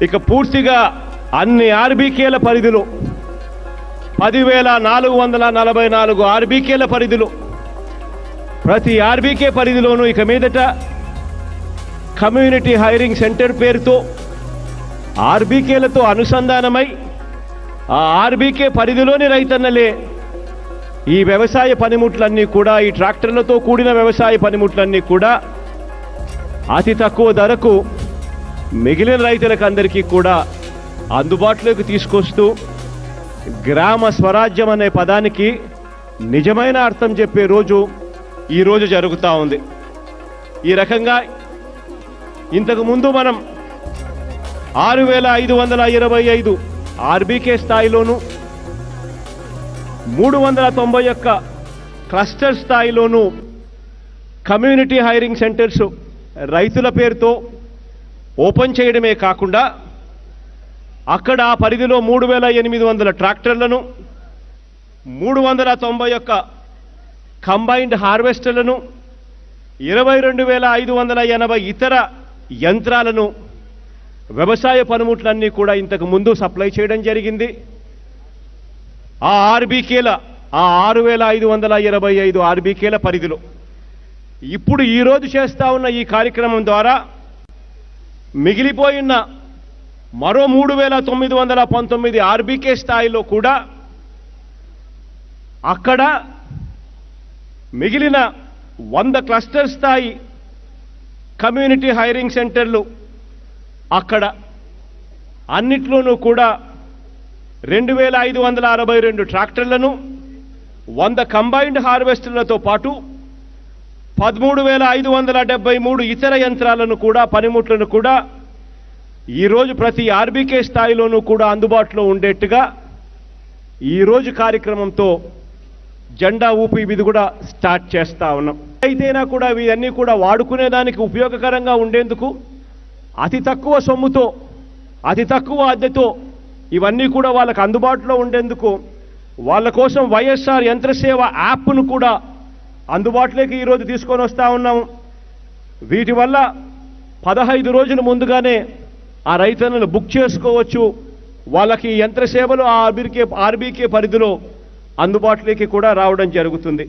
ఇక పూర్తిగా అన్ని ఆర్బీకేల పరిధిలో 10,444 ఆర్బీకేల పరిధిలో ప్రతి ఆర్బీకే పరిధిలోనూ ఇక మీదట కమ్యూనిటీ హైరింగ్ సెంటర్ పేరుతో ఆర్బీకేలతో అనుసంధానమై ఆ ఆర్బీకే పరిధిలోని రైతన్నలే ఈ వ్యవసాయ పనిముట్లన్నీ కూడా, ఈ ట్రాక్టర్లతో కూడిన వ్యవసాయ పనిముట్లన్నీ కూడా అతి తక్కువ ధరకు మిగిలిన రైతులకు అందరికీ కూడా అందుబాటులోకి తీసుకొస్తూ గ్రామ స్వరాజ్యం అనే పదానికి నిజమైన అర్థం చెప్పే రోజు ఈరోజు జరుగుతూ ఉంది. ఈ రకంగా ఇంతకుముందు మనం 6,525 ఆర్బీకే స్థాయిలోను 391 క్లస్టర్ స్థాయిలోను కమ్యూనిటీ హైరింగ్ సెంటర్స్ రైతుల పేరుతో ఓపెన్ చేయడమే కాకుండా అక్కడ ఆ పరిధిలో 3,800 ట్రాక్టర్లను 391 కంబైన్డ్ హార్వెస్టర్లను 22,580 ఇతర యంత్రాలను వ్యవసాయ పనిముట్లన్నీ కూడా ఇంతకు ముందు సప్లై చేయడం జరిగింది. ఆ ఆర్బీకేల 6,525 ఆర్బీకేల పరిధిలో ఇప్పుడు ఈరోజు చేస్తా ఉన్న ఈ కార్యక్రమం ద్వారా మిగిలిపోయిన మరో 3,919 ఆర్బీకే స్థాయిలో కూడా అక్కడ మిగిలిన 100 క్లస్టర్ స్థాయి కమ్యూనిటీ హైరింగ్ సెంటర్లు అక్కడ అన్నిట్లోనూ కూడా 2,562 ట్రాక్టర్లను 100 కంబైన్డ్ హార్వెస్టర్లతో పాటు 13,573 ఇతర యంత్రాలను కూడా, పనిముట్లను కూడా ఈరోజు ప్రతి ఆర్బీకే స్థాయిలోనూ కూడా అందుబాటులో ఉండేట్టుగా ఈరోజు కార్యక్రమంతో జెండా ఊపి ఇది కూడా స్టార్ట్ చేస్తూ ఉన్నాం. అయితేనా కూడా ఇవన్నీ కూడా వాడుకునేదానికి ఉపయోగకరంగా ఉండేందుకు అతి తక్కువ సొమ్ముతో, అతి తక్కువ అద్దెతో ఇవన్నీ కూడా వాళ్ళకు అందుబాటులో ఉండేందుకు వాళ్ళ కోసం వైఎస్ఆర్ యంత్రసేవ యాప్ను కూడా అందుబాటులోకి ఈరోజు తీసుకొని వస్తూ ఉన్నాము. వీటి వల్ల 15 రోజుల ముందుగానే ఆ రైతన్నలు బుక్ చేసుకోవచ్చు. వాళ్ళకి యంత్ర సేవలు ఆ ఆర్బీకే పరిధిలో అందుబాటులోకి కూడా రావడం జరుగుతుంది.